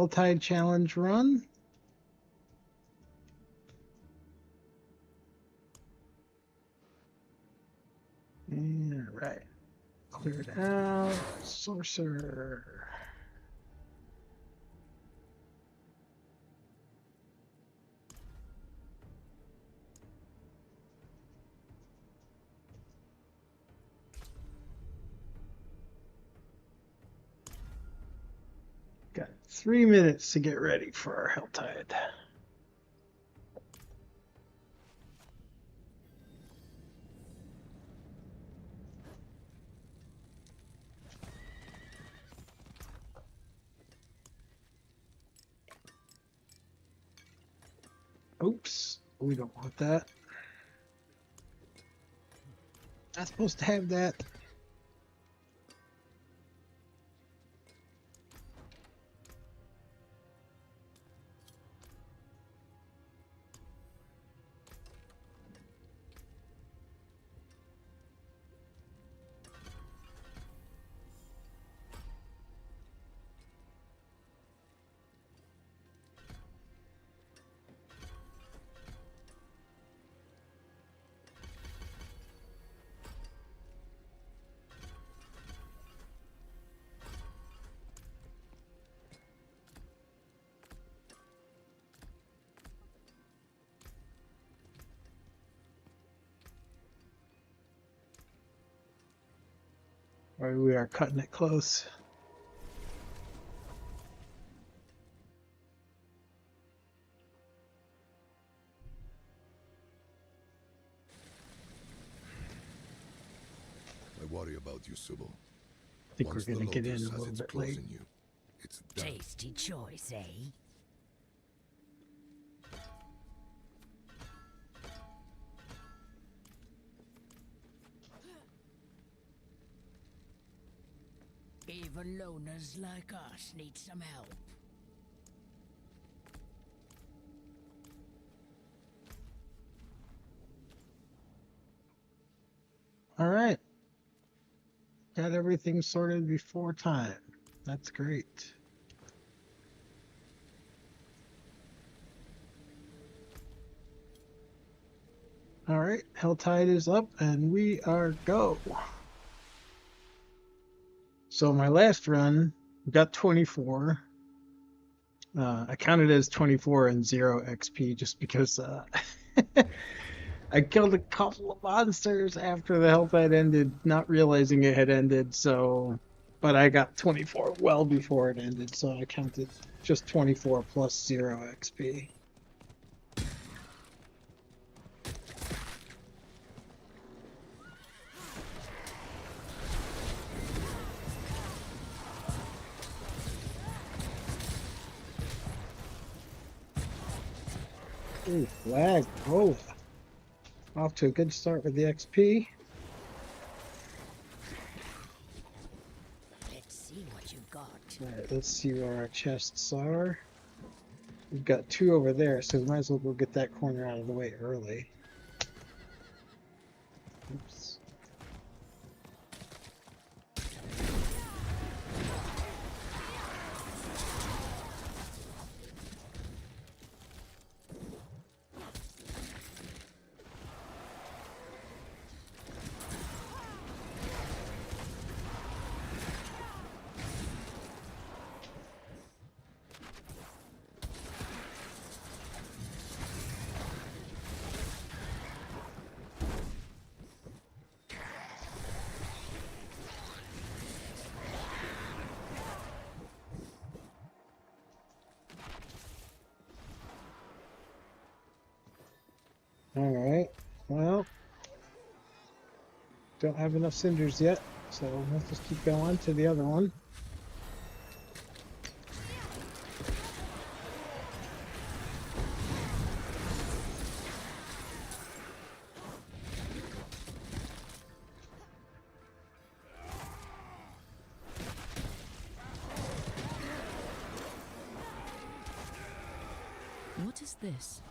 Helltide challenge run. And right. Clear it out. Sorcerer. Got 3 minutes to get ready for our Helltide. Oops, we don't want that. Not supposed to have that. We are cutting it close. I worry about you, Sybil. I think we're going to get in a little bit late. It's done. Tasty choice, eh? Even loners like us need some help. All right. Got everything sorted before time. That's great. All right, Helltide is up and we are go. So my last run got 24. I counted as 24 and 0 XP just because I killed a couple of monsters after the Helltide ended, not realizing it had ended. So, but I got 24 well before it ended, so I counted just 24 plus 0 XP. Ooh, lag. Oh, off to a good start with the XP. Let's see what you got. All right, let's see where our chests are. We've got 2 over there, so we might as well go get that corner out of the way early. Oops. Alright, well, don't have enough cinders yet, so let's just keep going to the other one. What is this?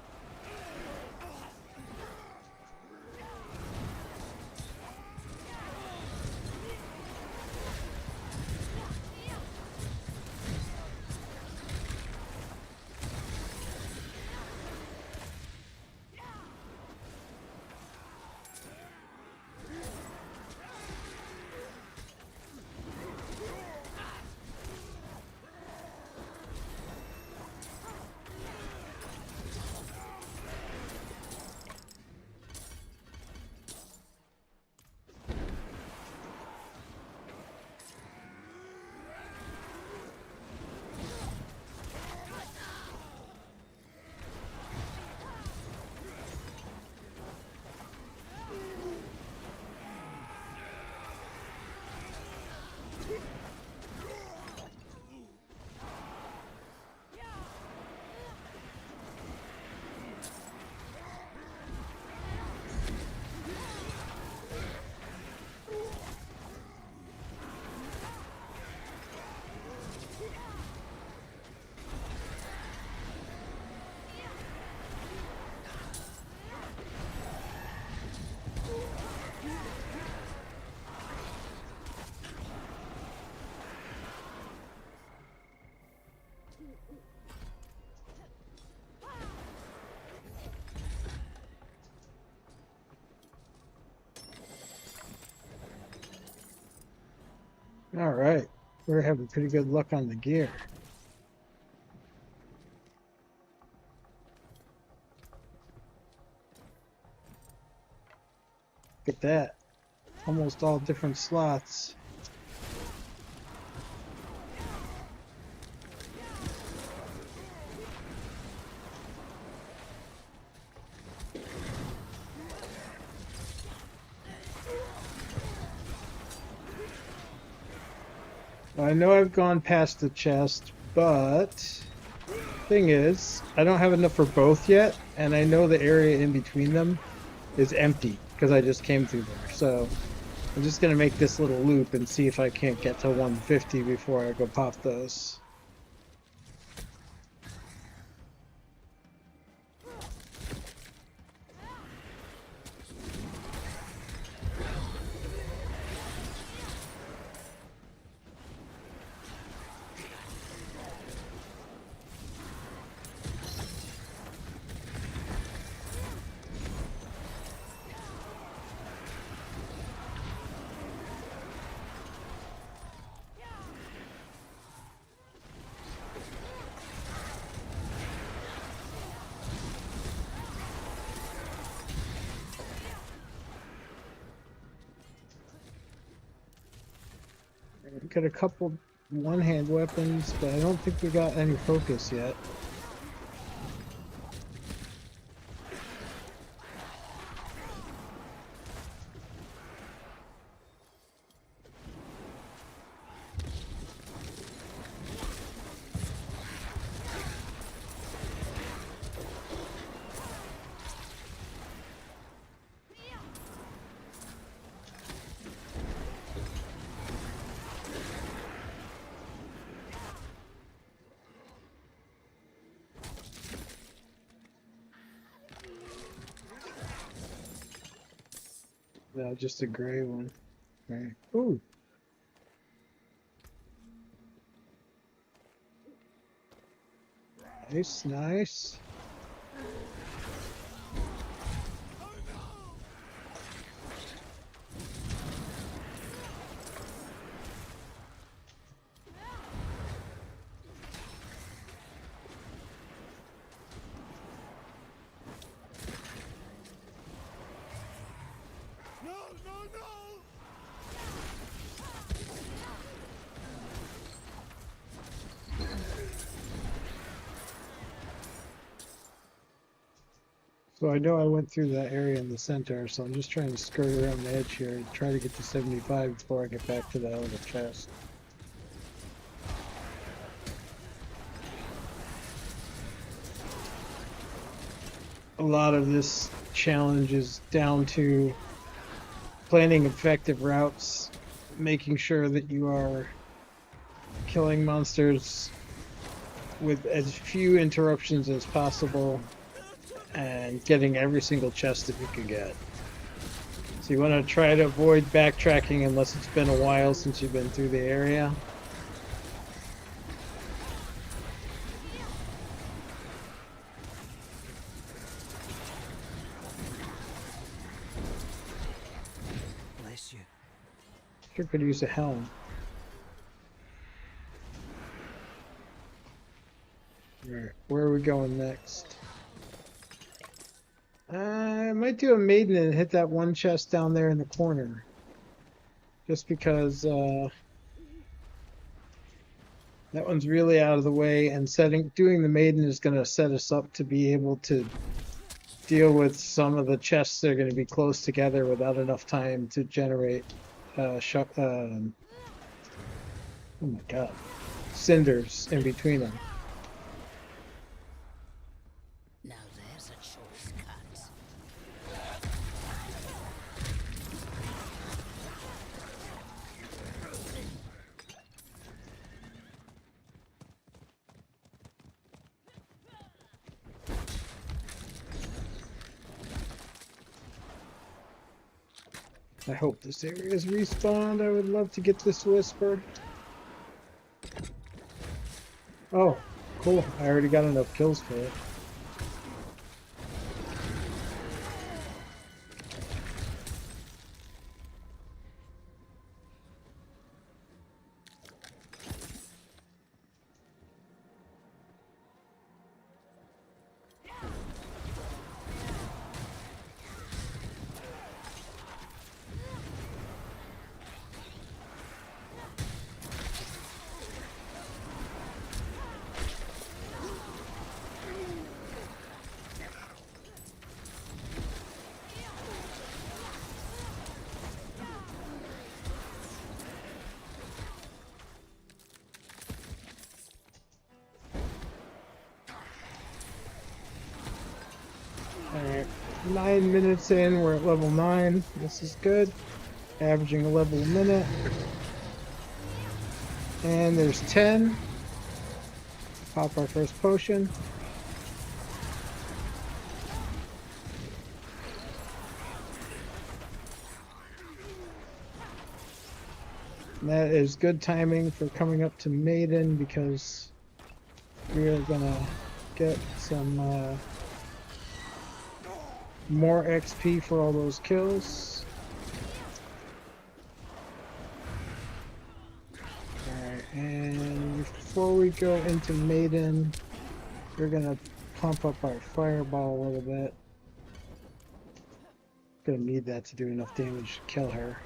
All right, we're having pretty good luck on the gear. Look at that. Almost all different slots. I know I've gone past the chest, but thing is, I don't have enough for both yet, and I know the area in between them is empty because I just came through there. So I'm just gonna make this little loop and see if I can't get to 150 before I go pop those. Got a couple one-hand weapons, but I don't think we got any focus yet. No, just a gray one. Right. Ooh. Nice, nice. So I know I went through that area in the center, so I'm just trying to skirt around the edge here and try to get to 75 before I get back to the other chest. A lot of this challenge is down to planning effective routes, making sure that you are killing monsters with as few interruptions as possible, and getting every single chest that you can get. So you want to try to avoid backtracking unless it's been a while since you've been through the area. Bless you. Sure could use a helm. Alright, where are we going next? I might do a maiden and hit that one chest down there in the corner. Just because that one's really out of the way, and doing the maiden is going to set us up to be able to deal with some of the chests that are going to be close together without enough time to generate oh my god, cinders in between them. Now there's a choice cut. I hope this area is respawned. I would love to get this whisper. Oh, Cool. I already got enough kills for it. Alright, 9 minutes in, we're at level 9. This is good. Averaging a level a minute. And there's 10. Pop our first potion. And that is good timing for coming up to Maiden because we are gonna get some more XP for all those kills. Alright, and before we go into Maiden, we're gonna pump up our fireball a little bit. Gonna need that to do enough damage to kill her.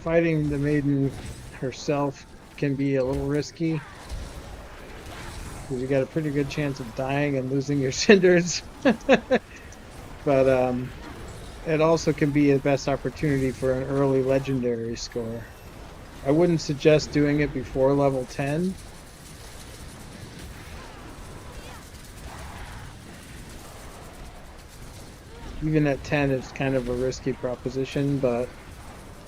Fighting the maiden herself can be a little risky because you got a pretty good chance of dying and losing your cinders. But it also can be the best opportunity for an early legendary score. I wouldn't suggest doing it before level 10. Even at 10 it's kind of a risky proposition, but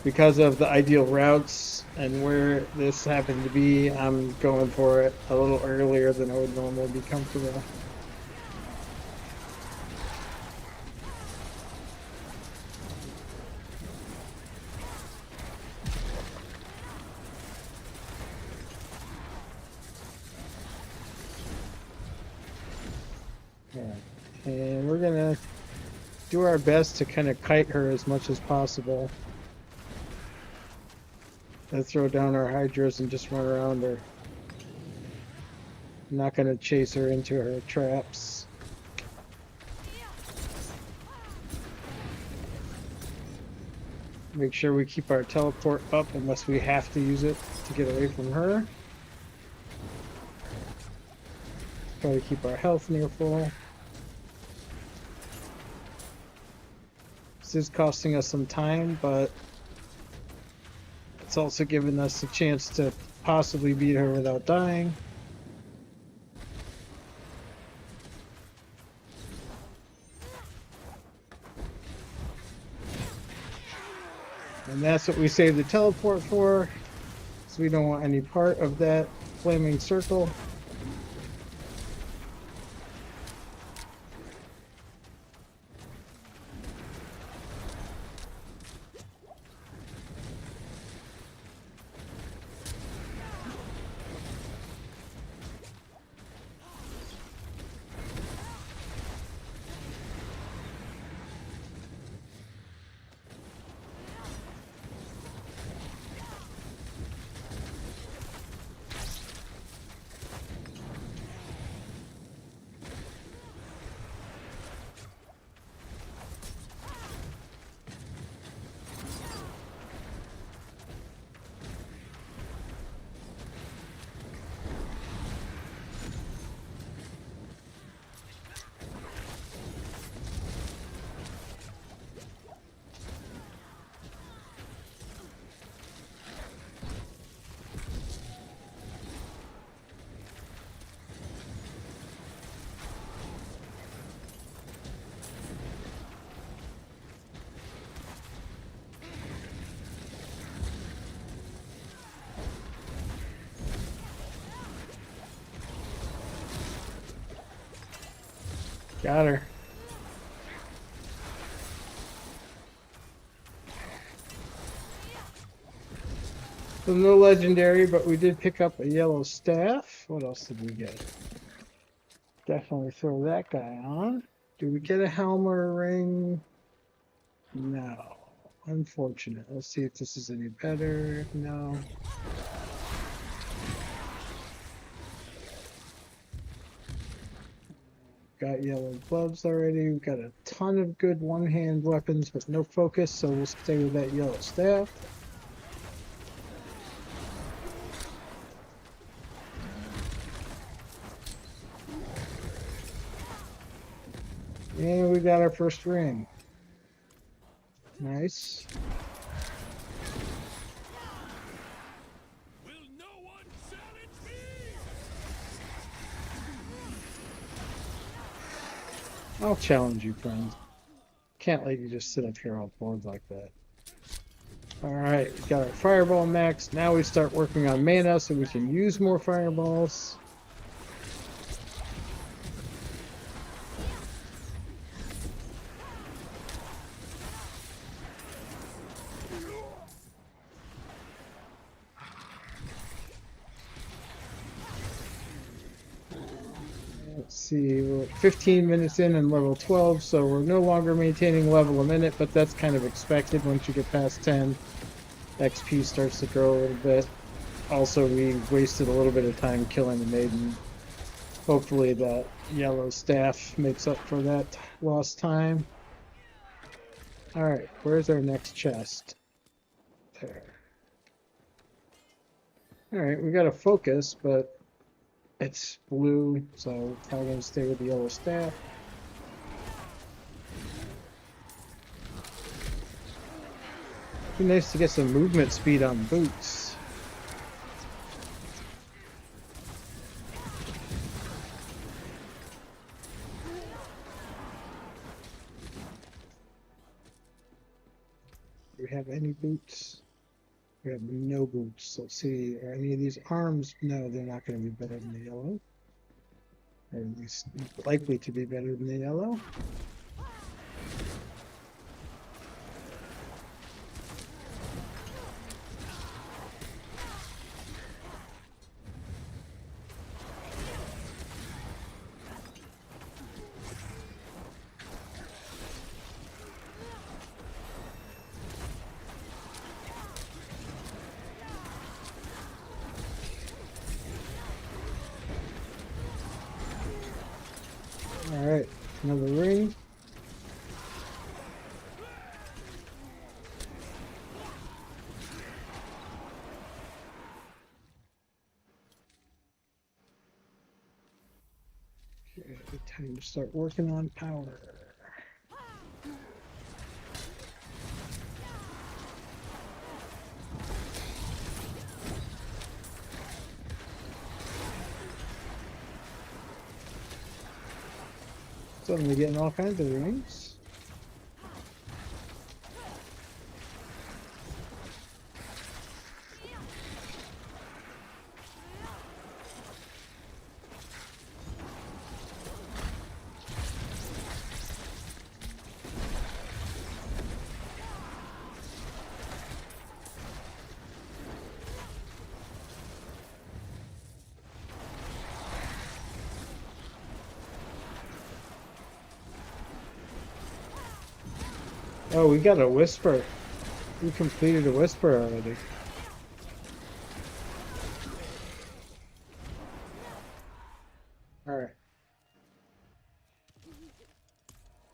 because of the ideal routes and where this happened to be, I'm going for it a little earlier than I would normally be comfortable. Yeah. And we're gonna do our best to kind of kite her as much as possible. Let's throw down our hydras and just run around her. I'm not going to chase her into her traps. Make sure we keep our teleport up unless we have to use it to get away from her. Try to keep our health near full. This is costing us some time, but it's also given us a chance to possibly beat her without dying. And that's what we save the teleport for, so we don't want any part of that flaming circle. Got her. So no legendary, but we did pick up a yellow staff. What else did we get? Definitely throw that guy on. Do we get a helm or a ring? No. Unfortunate. Let's see if this is any better. No. Got yellow gloves already. We've got a ton of good one-hand weapons, but no focus, so we'll stay with that yellow staff. And we got our first ring. Nice. Will no one challenge me? I'll challenge you, friend. Can't let you just sit up here all bored like that. Alright, we got our fireball max. Now we start working on mana so we can use more fireballs. Let's see, we're 15 minutes in and level 12, so we're no longer maintaining level a minute, but that's kind of expected once you get past 10. XP starts to grow a little bit. Also, we wasted a little bit of time killing the maiden. Hopefully that yellow staff makes up for that lost time. Alright, where's our next chest? There. Alright, we got a focus, but it's blue, so we're probably going to stay with the yellow staff. Be nice to get some movement speed on boots. Do we have any boots? We have no boots. Let's see, are any of these arms? No, they're not going to be better than the yellow. Or at least likely to be better than the yellow. Alright, another ring. Okay, time to start working on power. Suddenly getting all kinds of rings. Oh, we got a whisper. We completed a whisper already. Alright.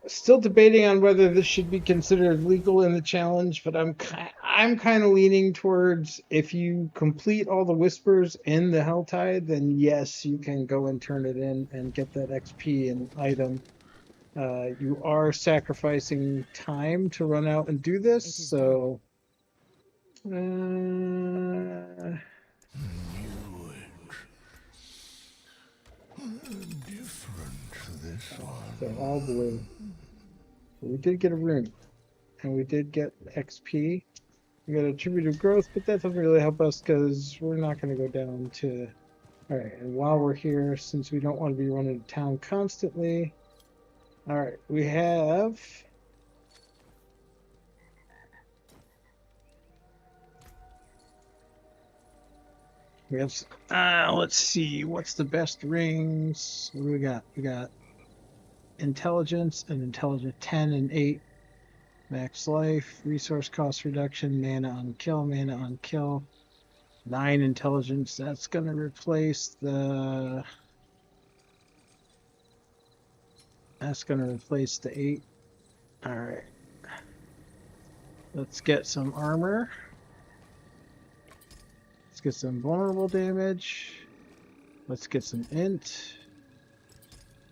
Still debating on whether this should be considered legal in the challenge, but I'm kind of leaning towards if you complete all the whispers in the Helltide, then yes, you can go and turn it in and get that XP and item. You are sacrificing time to run out and do this, so... Different this one. So all blue. We did get a rune, and we did get XP. We got attributive growth, but that doesn't really help us because we're not going to go down to... Alright, and while we're here, since we don't want to be running to town constantly, All right, we have. We have. Let's see. What's the best rings? What do we got? We got intelligence and intelligence 10 and 8. Max life, resource cost reduction, mana on kill. 9 intelligence. That's going to replace the. That's going to replace the 8. All right. Let's get some armor. Let's get some vulnerable damage. Let's get some int.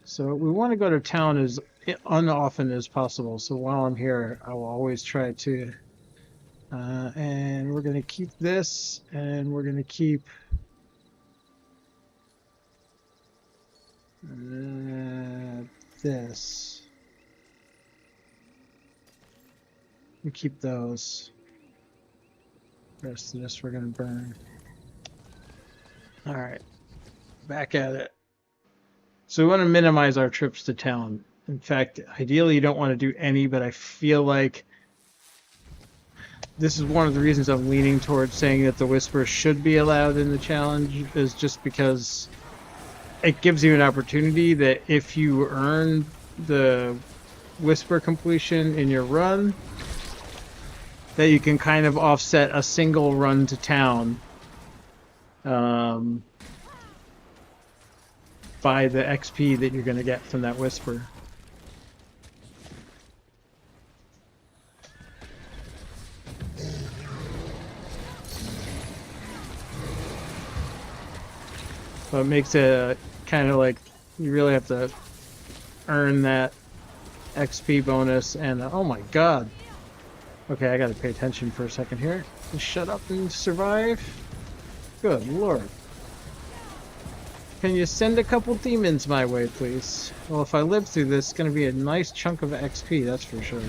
So we want to go to town as unoften as possible. So while I'm here, I will always try to. And we're going to keep this, and we're going to keep this. We keep those. The rest of this we're going to burn. All right, back at it. So we want to minimize our trips to town. In fact, ideally you don't want to do any, but I feel like this is one of the reasons I'm leaning towards saying that the Whisper should be allowed in the challenge, is just because it gives you an opportunity that if you earn the Whisper completion in your run, that you can kind of offset a single run to town by the XP that you're going to get from that Whisper. So it makes it kind of like you really have to earn that XP bonus. And oh my god. Okay, I gotta pay attention for a second here. Just shut up and survive. Good lord. Can you send a couple demons my way, please? Well, if I live through this, it's gonna be a nice chunk of XP, that's for sure.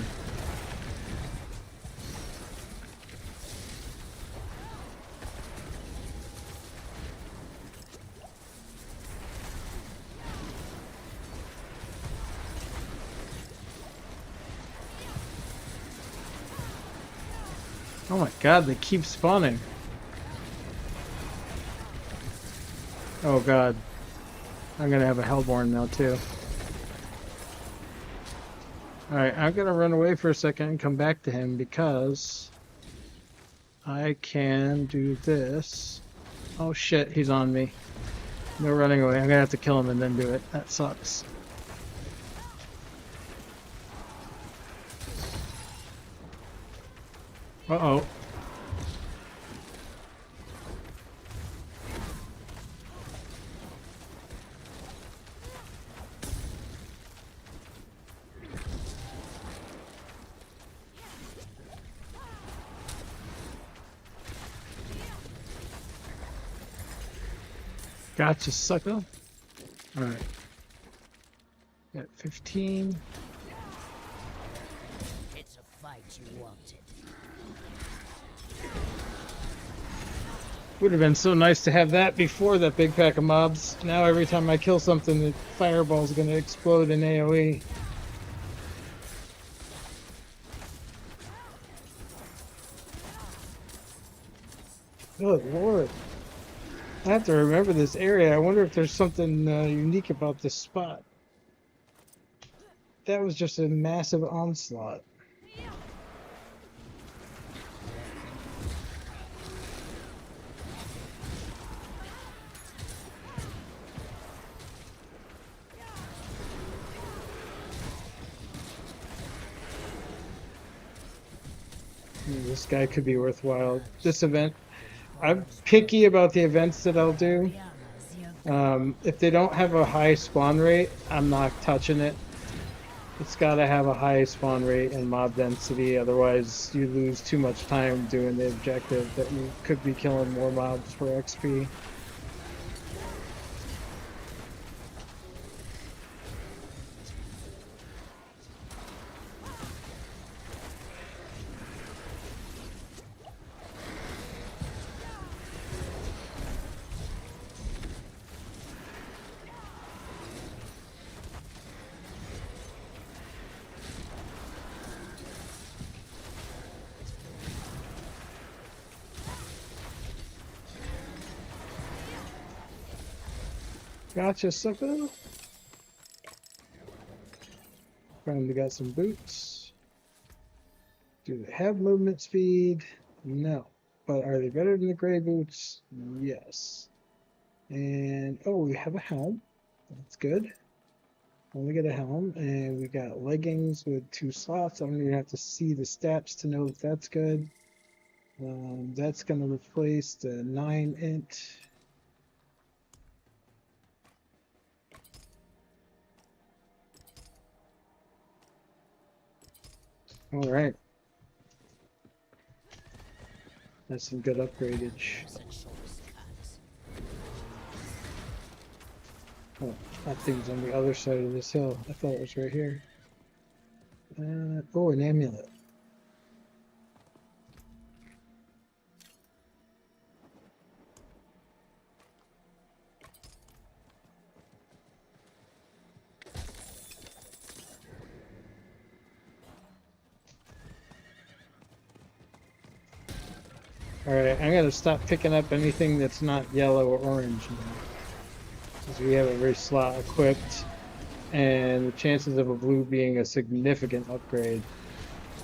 Oh my god, they keep spawning. Oh god. I'm gonna have a Hellborn now too. Alright, I'm gonna run away for a second and come back to him because I can do this. Oh shit, he's on me. No running away. I'm gonna have to kill him and then do it. That sucks. Uh-oh. Gotcha, sucker. Alright. Got 15. It's a fight you wanted. Would have been so nice to have that before that big pack of mobs. Now every time I kill something, the fireball's gonna explode in AoE. Good lord. I have to remember this area. I wonder if there's something unique about this spot. That was just a massive onslaught. This guy could be worthwhile. This event, I'm picky about the events that I'll do. If they don't have a high spawn rate, I'm not touching it. It's got to have a high spawn rate and mob density, otherwise you lose too much time doing the objective that you could be killing more mobs for XP. Gotcha, sucker. Finally got some boots. Do they have movement speed? No. But are they better than the gray boots? Yes. And, oh, we have a helm. That's good. Only get a helm. And we got leggings with 2 slots. I don't even have to see the stats to know if that's good. That's going to replace the 9 int. All right. That's some good upgradage. Oh, that thing's on the other side of this hill. I thought it was right here. Oh, an amulet. Alright, I'm gonna stop picking up anything that's not yellow or orange now. Because we have every slot equipped, and the chances of a blue being a significant upgrade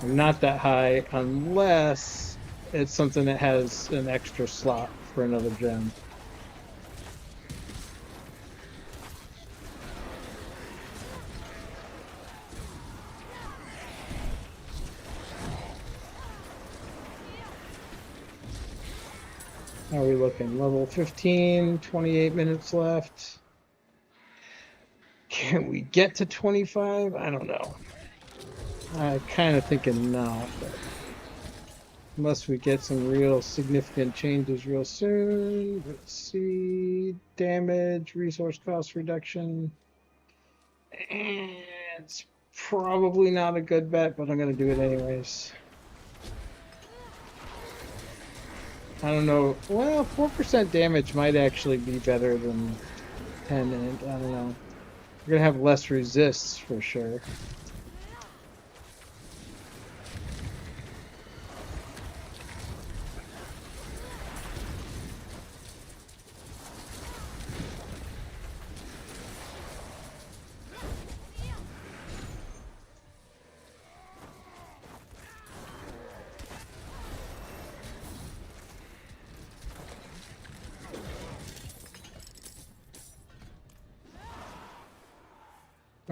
are not that high unless it's something that has an extra slot for another gem. How are we looking? Level 15, 28 minutes left. Can we get to 25? I don't know. I'm kind of thinking no, but unless we get some real significant changes real soon. Let's see. Damage, resource cost reduction. And it's probably not a good bet, but I'm going to do it anyways. I don't know. Well, 4% damage might actually be better than 10, and I don't know. We're going to have less resists for sure.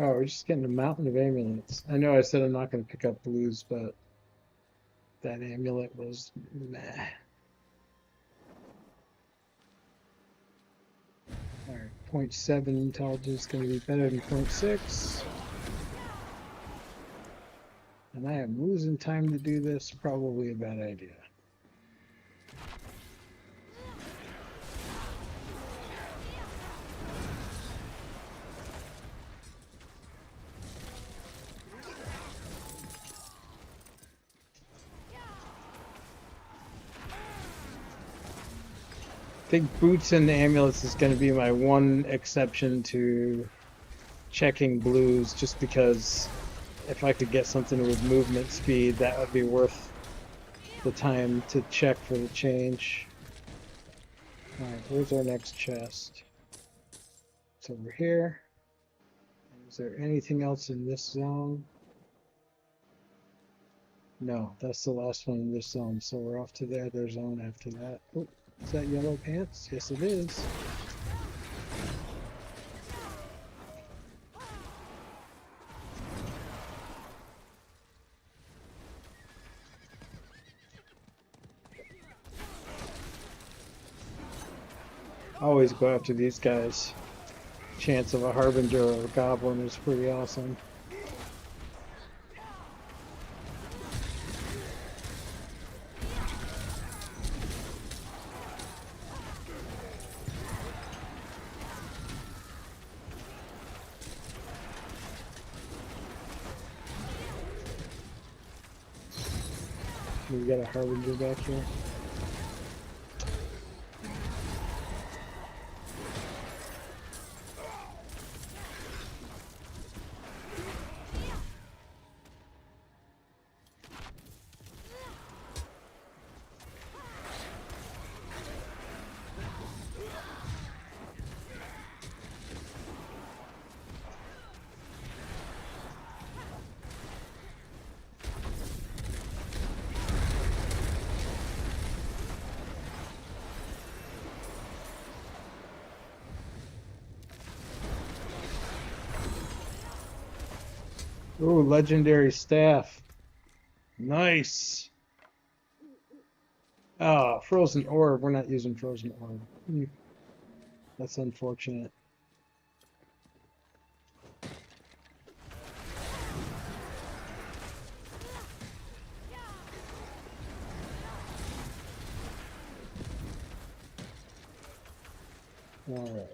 Oh, we're just getting a mountain of amulets. I know I said I'm not going to pick up blues, but that amulet was meh. Alright, 0.7 intelligence is going to be better than 0.6. And I am losing time to do this. Probably a bad idea. I think boots and amulets is going to be my one exception to checking blues, just because if I could get something with movement speed, that would be worth the time to check for the change. Alright, where's our next chest? It's over here. Is there anything else in this zone? No, that's the last one in this zone, so we're off to the other zone after that. Oh, is that yellow pants? Yes, it is. Always go after these guys. Chance of a harbinger or a goblin is pretty awesome. We got a harbinger back here. Ooh, legendary staff. Nice. Ah, frozen orb. We're not using frozen orb. That's unfortunate. All right.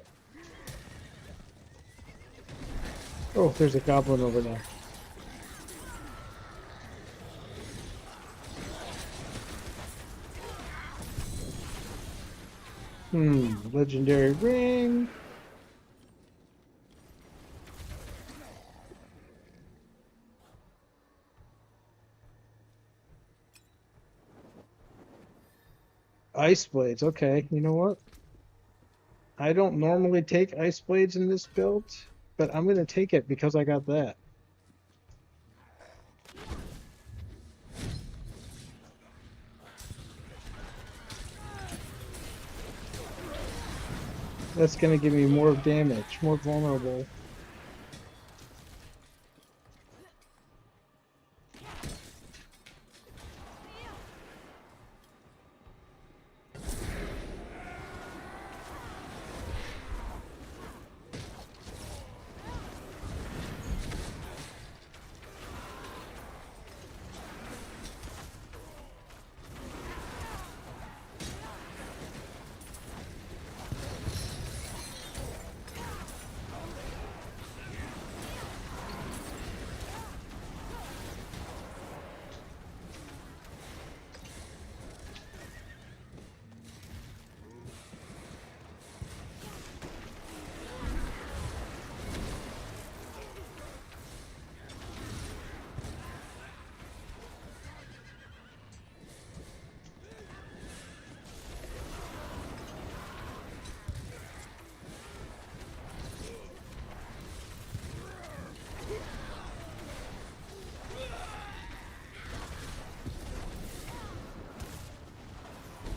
Oh, there's a goblin over there. Legendary ring. Ice blades. Okay, you know what? I don't normally take ice blades in this build, but I'm gonna take it because I got that. That's gonna give me more damage, more vulnerable.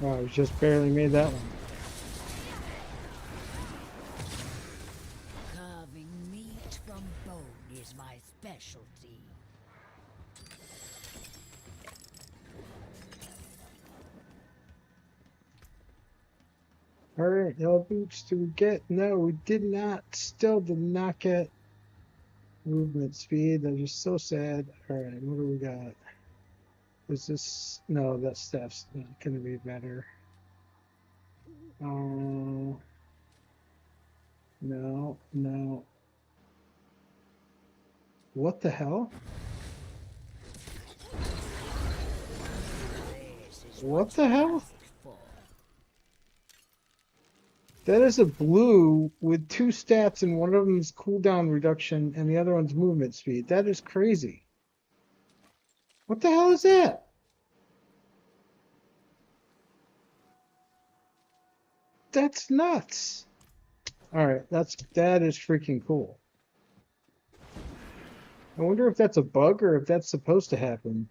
Oh, I just barely made that one. Carving meat from bone is my specialty. Alright, no boots do we get? No, we did not. Still did not get movement speed. That is so sad. Alright, what do we got? Is this... No, that staff's not gonna be better. Oh... No, no. What the hell? This is What the hell? asked for. That is a blue with two stats, and one of them is cooldown reduction, and the other one's movement speed. That is crazy. What the hell is that? That's nuts. Alright, that is freaking cool. I wonder if that's a bug or if that's supposed to happen.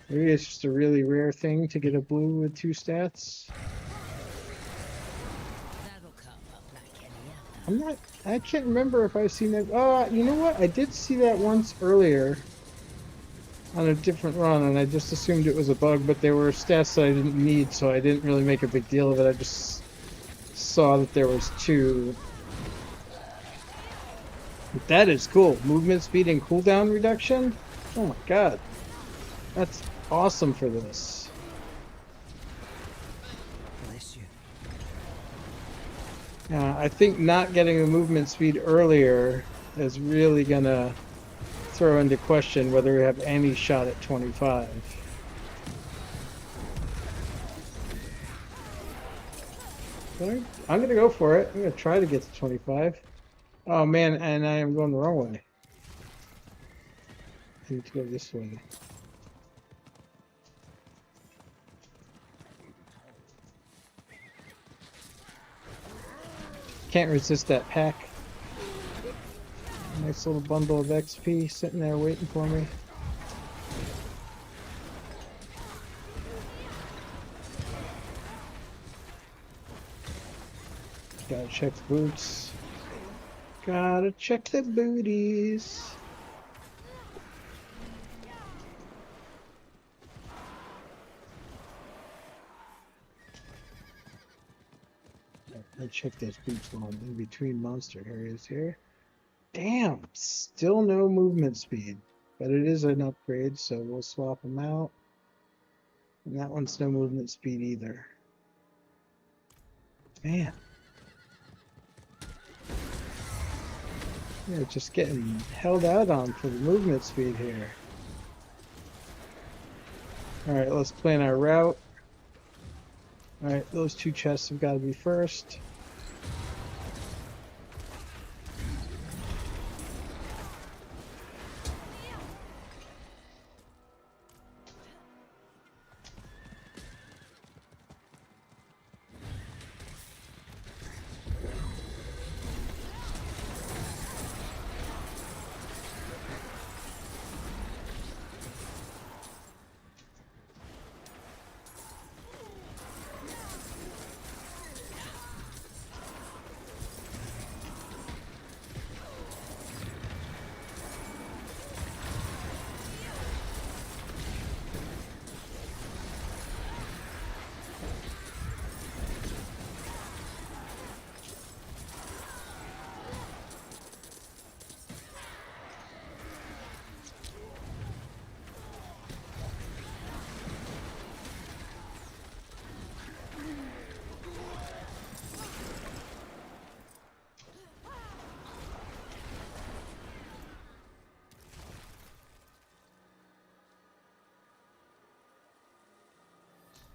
Maybe it's just a really rare thing to get a blue with two stats. That'll come up like any other. I'm not... I can't remember if I've seen that... Oh, you know what? I did see that once earlier on a different run, and I just assumed it was a bug, but there were stats that I didn't need, so I didn't really make a big deal of it. I just saw that there was two. But that is cool. Movement speed and cooldown reduction? Oh my god. That's awesome for this. Bless you. I think not getting the movement speed earlier is really gonna throw into question whether we have any shot at 25. I'm gonna go for it. I'm gonna try to get to 25. Oh man, and I am going the wrong way. I need to go this way. Can't resist that pack. Nice little bundle of XP sitting there waiting for me. Gotta check the boots. Gotta check the booties. I check those boots while I'm in between monster areas here. Damn, still no movement speed, but it is an upgrade, so we'll swap them out. And that one's no movement speed either. Man. Yeah, just getting held out on for the movement speed here. Alright, let's plan our route. Alright, those two chests have got to be first.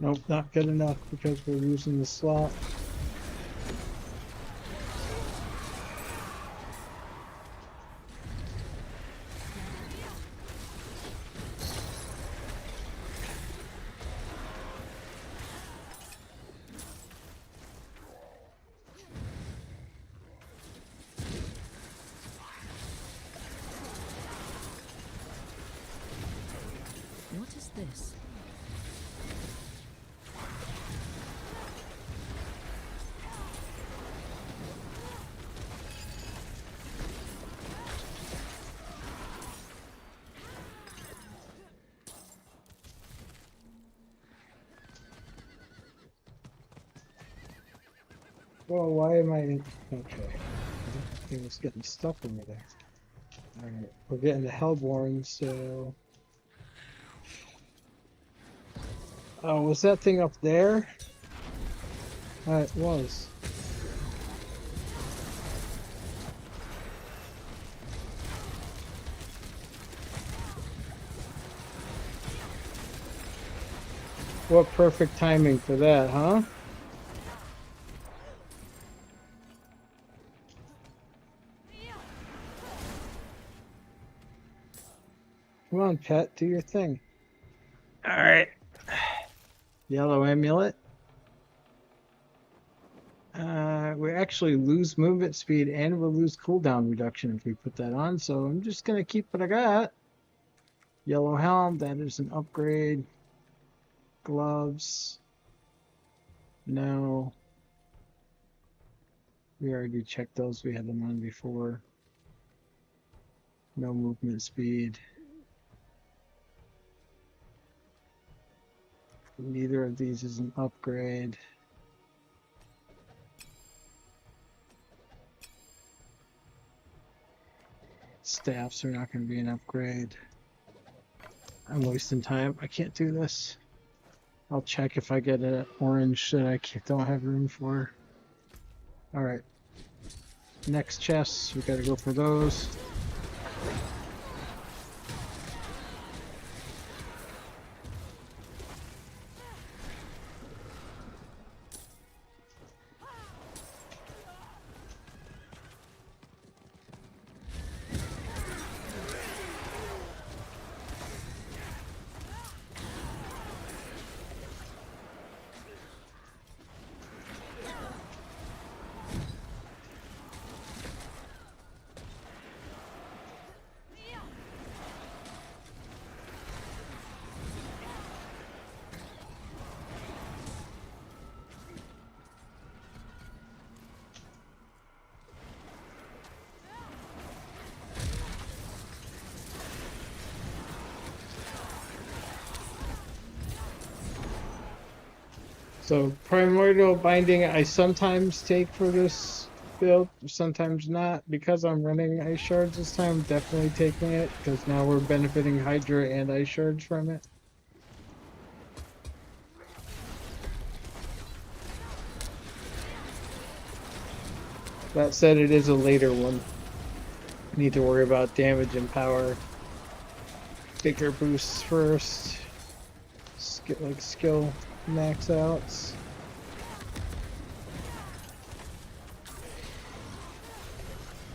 Nope, not good enough because we're using the slot. What is this? Well, why am I... Okay. He was getting stuck over there. Alright, we're getting to Hellborn, so... Oh, was that thing up there? It was. What perfect timing for that, huh? Come on, pet, do your thing. Alright. Yellow amulet. We actually lose movement speed and we'll lose cooldown reduction if we put that on, so I'm just gonna keep what I got. Yellow helm, that is an upgrade. Gloves. No. We already checked those, we had them on before. No movement speed. Neither of these is an upgrade. Staffs are not going to be an upgrade. I'm wasting time. I can't do this. I'll check if I get an orange that I don't have room for. Alright. Next chests, we gotta go for those. So primordial binding I sometimes take for this build, sometimes not. Because I'm running ice shards this time, definitely taking it, because now we're benefiting Hydra and ice shards from it. That said, it is a later one. Need to worry about damage and power. Bigger boosts first. Like skill max outs.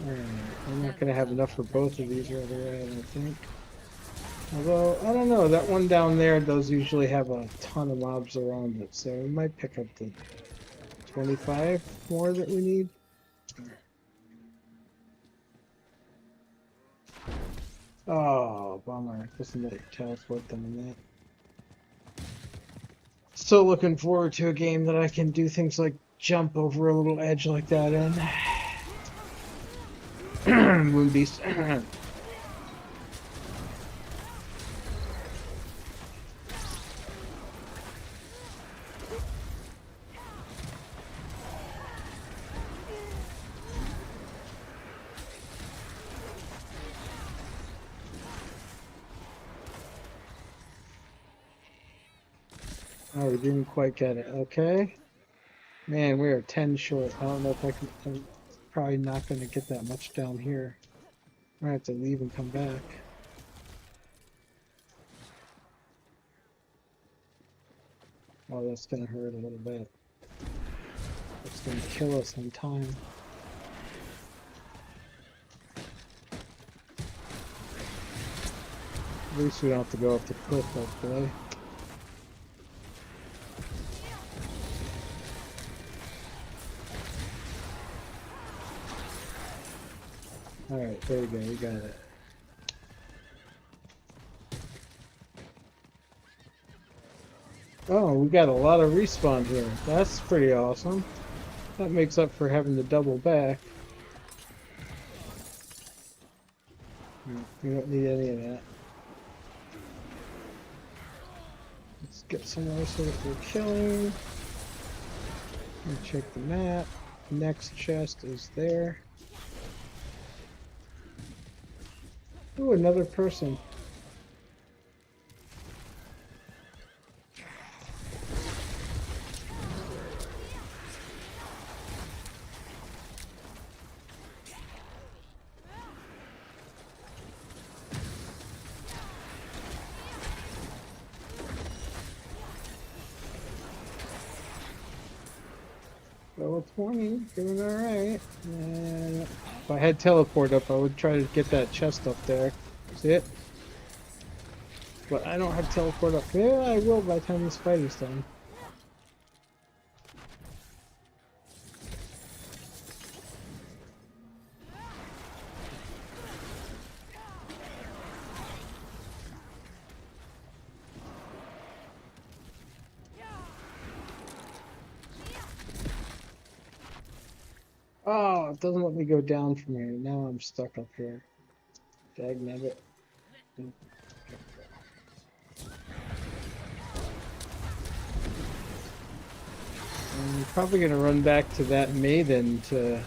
Alright, I'm not gonna have enough for both of these right away, I don't think. Although, I don't know, that one down there does usually have a ton of mobs around it, so we might pick up the 25 more that we need. Oh, bummer. Doesn't let you teleport them in that. Still looking forward to a game that I can do things like jump over a little edge like that in. Moonbeast. Oh, we didn't quite get it. Okay. Man, we are 10 short. I don't know if I can. I'm probably not going to get that much down here. I might have to leave and come back. Oh, that's going to hurt a little bit. It's going to kill us in time. At least we don't have to go up the cliff, hopefully. Alright, there we go, we got it. Oh, we got a lot of respawn here. That's pretty awesome. That makes up for having to double back. We don't need any of that. Let's get somewhere so that we're killing. And check the map. Next chest is there. Ooh, another person. Level 20, doing alright. And if I had teleport up, I would try to get that chest up there. See it? But I don't have teleport up. Yeah, I will by the time this fight is done. Oh, it doesn't let me go down from here. Now I'm stuck up here. Dagnabbit. I'm probably gonna run back to that maiden to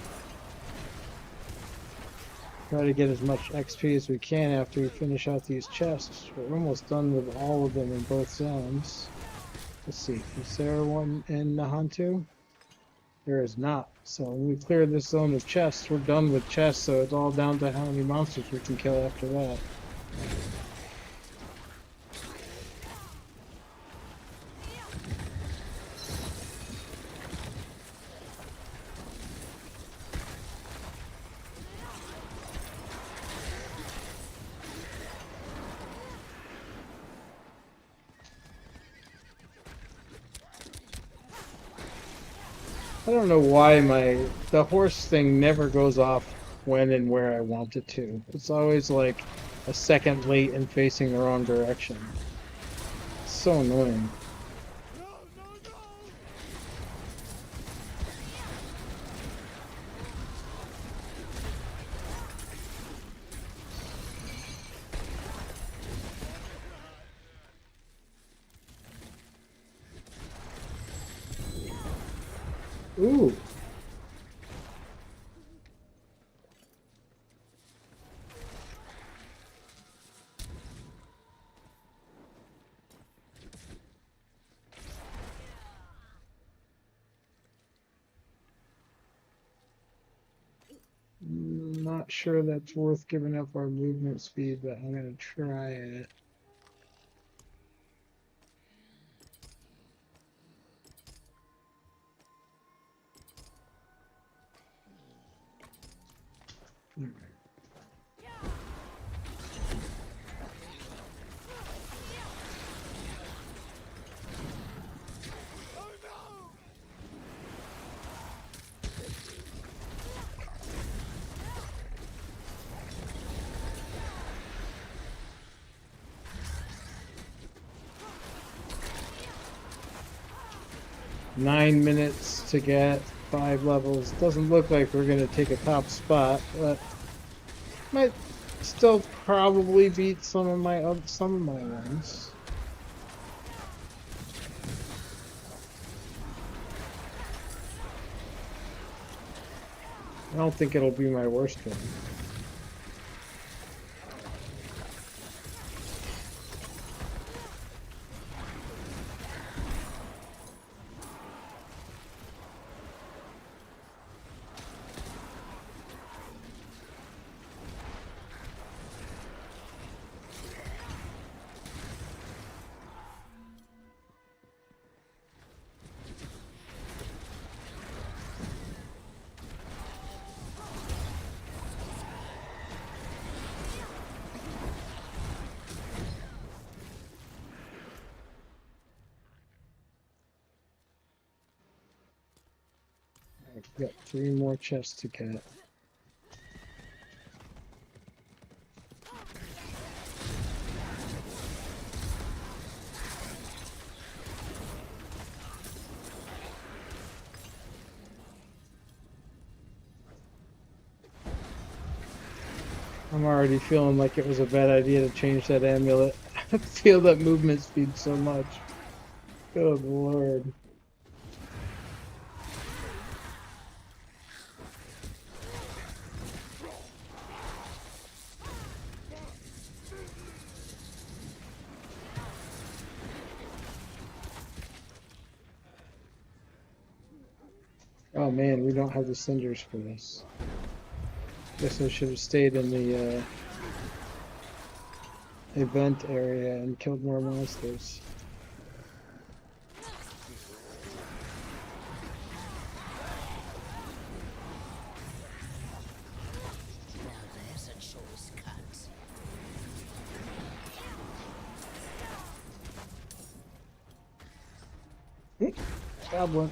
try to get as much XP as we can after we finish out these chests. We're almost done with all of them in both zones. Let's see, is there one in Nahantu? There is not. So when we clear this zone of chests, we're done with chests, so it's all down to how many monsters we can kill after that. I don't know why the horse thing never goes off when and where I want it to. It's always like a second late and facing the wrong direction. It's so annoying. Ooh. Not sure that's worth giving up our movement speed, but I'm gonna try it. Oh 9 minutes to get 5 levels. Doesn't look like we're gonna take a top spot, but might still probably beat some of my ones. I don't think it'll be my worst one. I've got 3 more chests to get. I'm already feeling like it was a bad idea to change that amulet. I feel that movement speed so much. Good lord. Oh man, we don't have the cinders for this. Guess I should have stayed in the event area and killed more monsters. Now there's a choice cut. Goblin.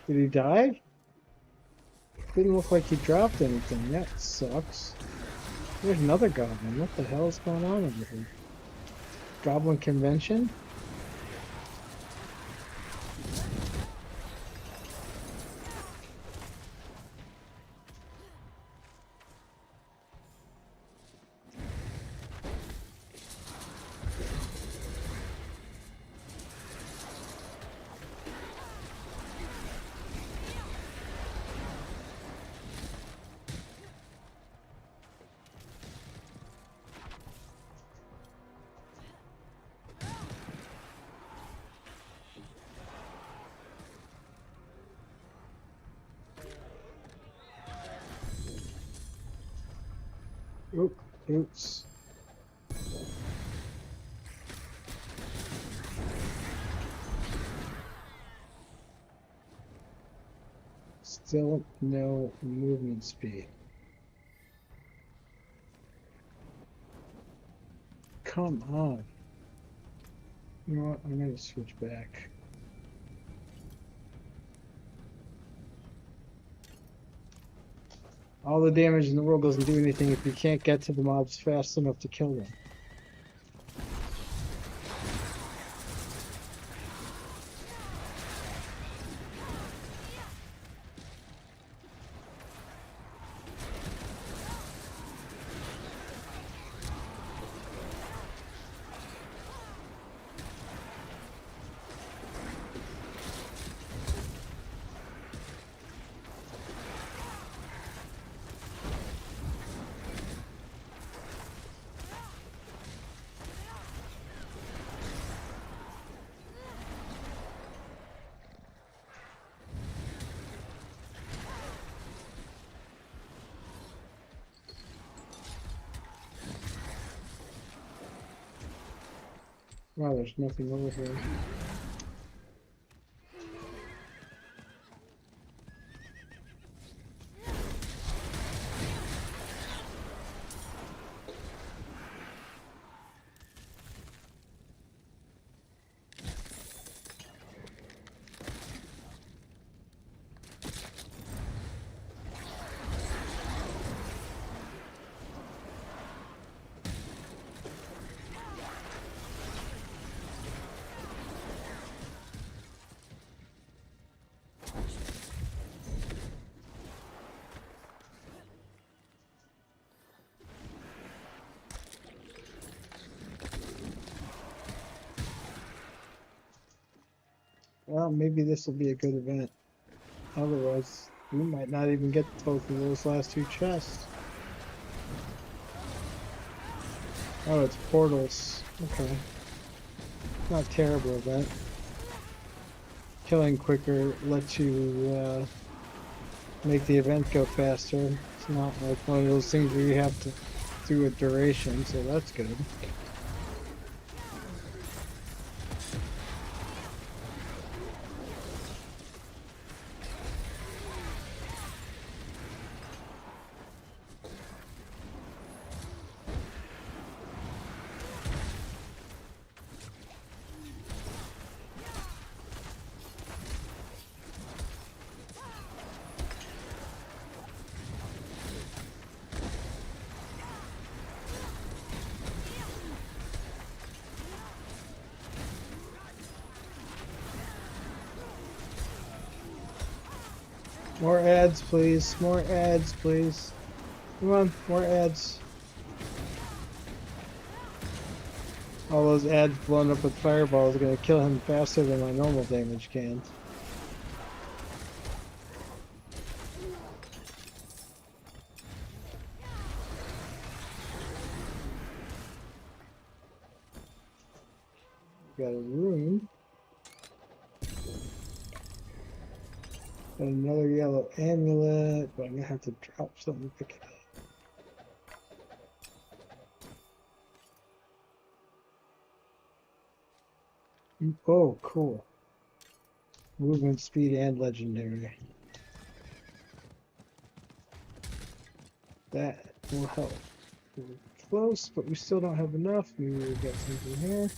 Did he die? Didn't look like he dropped anything. That sucks. There's another goblin. What the hell is going on over here? Goblin convention? Oop, oops. Still no movement speed. Come on. You know what? I'm gonna switch back. All the damage in the world doesn't do anything if you can't get to the mobs fast enough to kill them. Wow, there's nothing over here. Well, maybe this will be a good event. Otherwise, we might not even get both of those last two chests. Oh, it's portals. Okay. Not a terrible event. Killing quicker lets you make the event go faster. It's not like one of those things where you have to do a duration, so that's good. More ads, please. More ads, please. Come on, more ads. All those ads blown up with fireballs are going to kill him faster than my normal damage can. Got a rune. Got another yellow amulet, but I'm going to have to drop something to pick it up. Oh, cool. Movement speed and legendary. That will help. We're close, but we still don't have enough. Maybe we'll get something here.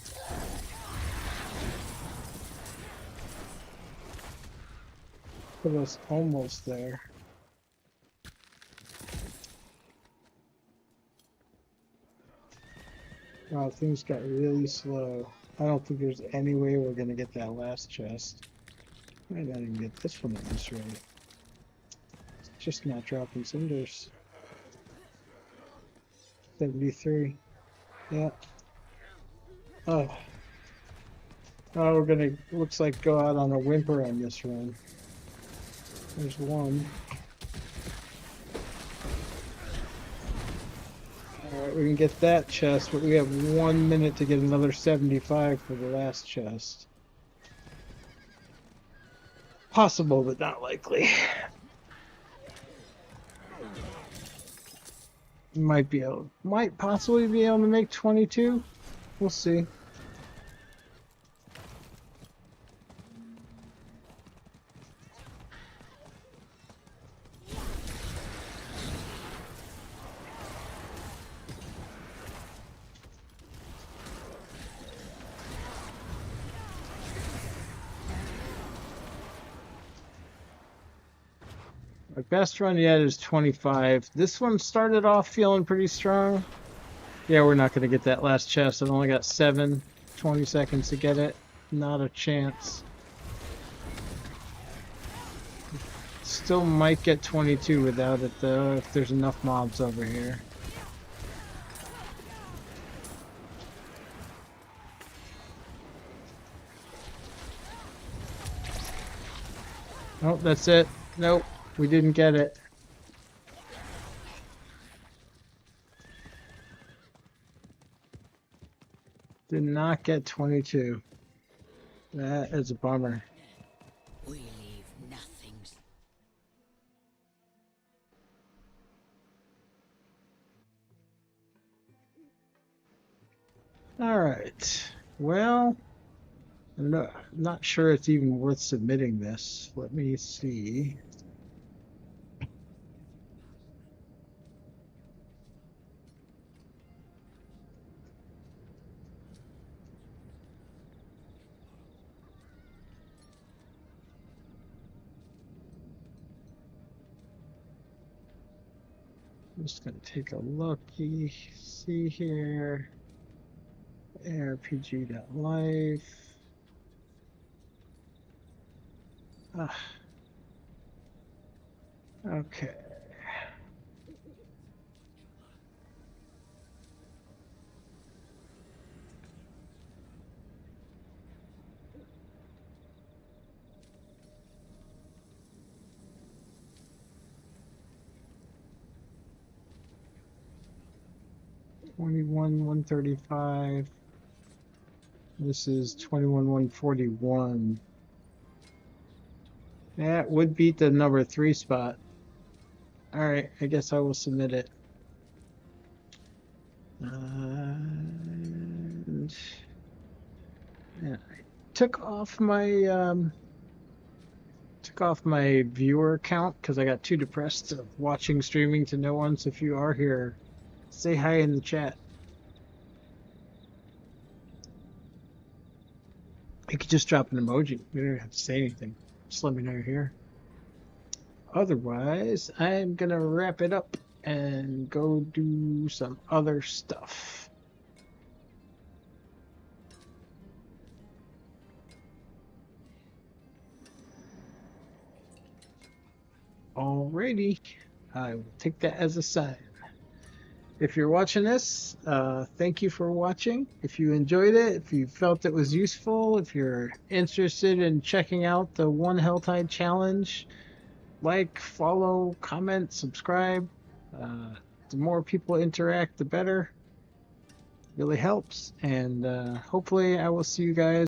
Put us almost there. Wow, things got really slow. I don't think there's any way we're gonna get that last chest. Might not even get this one at this rate. It's just not dropping cinders. 73. Yeah. Oh. Oh, we're gonna, looks like, go out on a whimper on this run. There's one. Alright, we can get that chest, but we have 1 minute to get another 75 for the last chest. Possible, but not likely. Might possibly be able to make 22. We'll see. My best run yet is 25. This one started off feeling pretty strong. Yeah, we're not going to get that last chest. I've only got 20 seconds to get it. Not a chance. Still might get 22 without it though, if there's enough mobs over here. Nope, that's it. Nope, we didn't get it. Did not get 22. That is a bummer. We leave nothings. Alright. Well, I'm not sure it's even worth submitting this. Let me see. I'm just gonna take a looky, see here. ARPG.life. Ah, okay. $21, 135. This is 21, 141. That would beat the number 3 spot. Alright, I guess I will submit it. And yeah, I took off my viewer count because I got too depressed of watching streaming to no one. So if you are here, say hi in the chat. You could just drop an emoji. You don't have to say anything. Just let me know you're here. Otherwise, I'm gonna wrap it up and go do some other stuff. Alrighty, I will take that as a sign. If you're watching this, thank you for watching. If you enjoyed it, if you felt it was useful, if you're interested in checking out the One Helltide Challenge, like, follow, comment, subscribe. The more people interact, the better. Really helps. And hopefully I will see you guys